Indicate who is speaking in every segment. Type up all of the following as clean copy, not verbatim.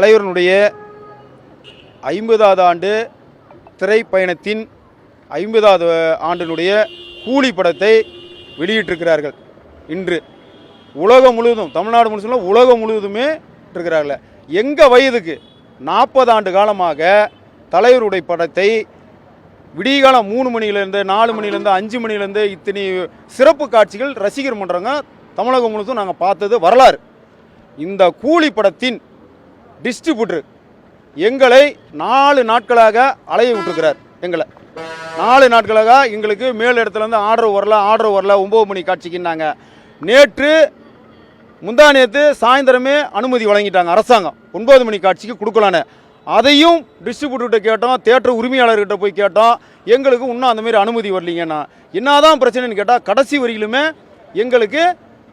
Speaker 1: தலைவருடைய 50வது ஆண்டு திரைப்பயணத்தின் 50வது ஆண்டினுடைய கூலி படத்தை வெளியிட்டிருக்கிறார்கள். இன்று உலகம் முழுவதும், தமிழ்நாடு முழுவதும் உலகம் முழுவதுமே இருக்கிறார்கள். எங்கள் வயதுக்கு 40 ஆண்டு காலமாக தலைவருடைய படத்தை விடியகாலம் 3 மணிலேருந்து 4 மணிலேருந்து 5 மணிலேருந்து இத்தனை சிறப்பு காட்சிகள் ரசிகர் மன்றங்க தமிழகம் முழுவதும் நாங்கள் பார்த்தது வரலாறு. இந்த கூலி படத்தின் டிஸ்ட்ரிபியூட்டர் எங்களை 4 நாட்களாக அலைய விட்டுருக்கிறார். எங்களை 4 நாட்களாக எங்களுக்கு மேல் இடத்துலேருந்து ஆர்டர் வரல 9 மணி காட்சிக்குன்னாங்க. நேற்று முந்தானேத்து சாயந்தரமே அனுமதி வழங்கிட்டாங்க அரசாங்கம் 9 மணி காட்சிக்கு கொடுக்கலான்னு. அதையும் டிஸ்ட்ரிபியூட்டர்கிட்ட கேட்டோம், தியேட்டர் உரிமையாளர்கிட்ட போய் கேட்டோம். எங்களுக்கு இன்னும் அந்தமாரி அனுமதி வரலீங்கன்னா என்னதான் பிரச்சனைன்னு கேட்டால் கடைசி வரையிலுமே எங்களுக்கு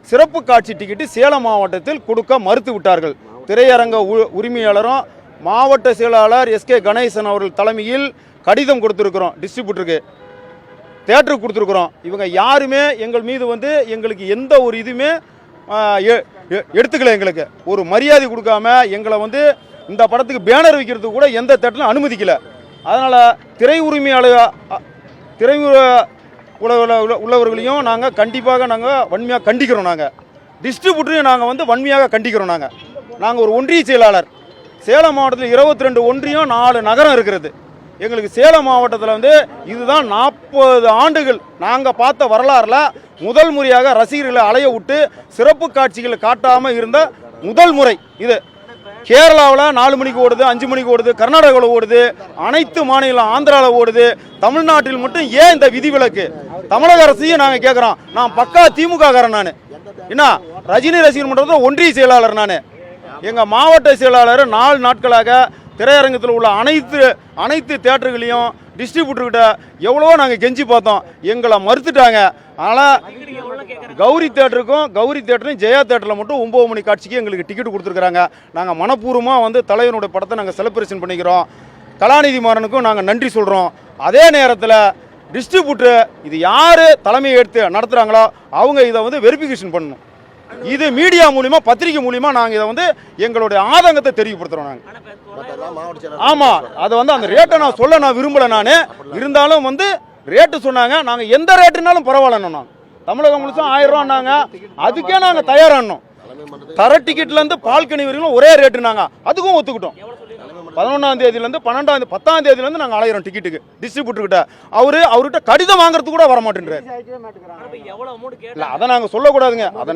Speaker 1: சிறப்பு காட்சி டிக்கெட்டு சேலம் மாவட்டத்தில் கொடுக்க மறுத்து விட்டார்கள். திரையரங்க உரிமையாளரும் மாவட்ட செயலாளர் எஸ்கே கணேசன் அவர்கள் தலைமையில் கடிதம் கொடுத்துருக்குறோம், டிஸ்ட்ரிபியூட்டருக்கு தியேட்டருக்கு கொடுத்துருக்குறோம். இவங்க யாருமே எங்கள் மீது எங்களுக்கு எந்த ஒரு இதுவுமே எடுத்துக்கல. எங்களுக்கு ஒரு மரியாதை கொடுக்காம எங்களை இந்த படத்துக்கு பேனர் வைக்கிறதுக்கு கூட எந்த தியேட்டரும் அனுமதிக்கல. அதனால் திரை உள்ளவர்களையும் நாங்கள் கண்டிப்பாக வன்மையாக கண்டிக்கிறோம். நாங்கள் டிஸ்ட்ரிபியூட்டரையும் நாங்கள் வன்மையாக கண்டிக்கிறோம். நாங்கள் ஒரு ஒன்றிய செயலாளர். சேலம் மாவட்டத்தில் 22 ஒன்றியம் 4 நகரம் இருக்கிறது. எங்களுக்கு சேலம் மாவட்டத்தில் இதுதான் 40 ஆண்டுகள் நாங்கள் பார்த்த வரலாறுல முதல் முறையாக ரசிகர்களை அலைய விட்டு சிறப்பு காட்சிகளை காட்டாமல் இருந்த முதல் முறை இது. கேரளாவில் 4 மணிக்கு ஓடுது, 5 மணிக்கு ஓடுது, கர்நாடகாவில் ஓடுது, அனைத்து மாநிலம் ஆந்திராவில் ஓடுது. தமிழ்நாட்டில் மட்டும் ஏன் இந்த விதிவிலக்கு? தமிழக அரசையும் நாங்கள் கேட்குறோம். நான் பக்கா திமுக காரன். நான் என்ன ரஜினி ரசிகர் மன்றத்தில் ஒன்றிய செயலாளர். நான் எங்கள் மாவட்ட செயலாளர் 4 நாட்களாக திரையரங்கத்தில் உள்ள அனைத்து தியேட்டர்களையும் டிஸ்ட்ரிபியூட்டர்கிட்ட எவ்வளோ நாங்கள் கெஞ்சி பார்த்தோம், எங்களை மறுத்துட்டாங்க. அதனால் கௌரி தேட்டரும் ஜெயா தேட்டரில் மட்டும் 9 மணி காட்சிக்கு எங்களுக்கு டிக்கெட் கொடுத்துருக்குறாங்க. நாங்கள் மனப்பூர்வமாக தலைவனுடைய படத்தை நாங்கள் செலிப்ரேஷன் பண்ணிக்கிறோம். கலாநிதி மாறனுக்கும் நாங்கள் நன்றி சொல்கிறோம். அதே நேரத்தில் டிஸ்ட்ரிபியூட்டர் இது யார் தலைமையை எடுத்து நடத்துகிறாங்களோ அவங்க இதை வெரிஃபிகேஷன் பண்ணணும். இது மீடியா மூலிமா, பத்திரிகை மூலிமா நாங்கள் இதை எங்களுடைய ஆதங்கத்தை தெரியப்படுத்துகிறோம். நாங்கள் ஆமாம், அதை அந்த ரேட்டை நான் சொல்ல நான் விரும்பலை. நான் இருந்தாலும் ரேட்டு சொன்னாங்க. நாங்கள் எந்த ரேட்டுனாலும் பரவாயில்லண்ணா. தமிழகம் முழுசும் 1000 ரூபான்னாங்க. அதுக்கே நாங்கள் தயாரானோம். தர டிக்கெட்லேருந்து பால்கனி வரைக்கும் ஒரே ரேட்டுனாங்க. அதுக்கும் ஒத்துக்கிட்டோம். 11ஆம் தேதியிலேருந்து 12ஆம் 10ஆம் தேதியிலேருந்து நாங்கள் அலையிறோம் டிக்கெட்டுக்கு டிஸ்ட்ரிபியூட்டர்கிட்ட. அவர்கிட்ட கடிதம் வாங்குறதுக்கு கூட வரமாட்டேன்றார். இல்லை, அதை நாங்கள் சொல்லக்கூடாதுங்க. அதை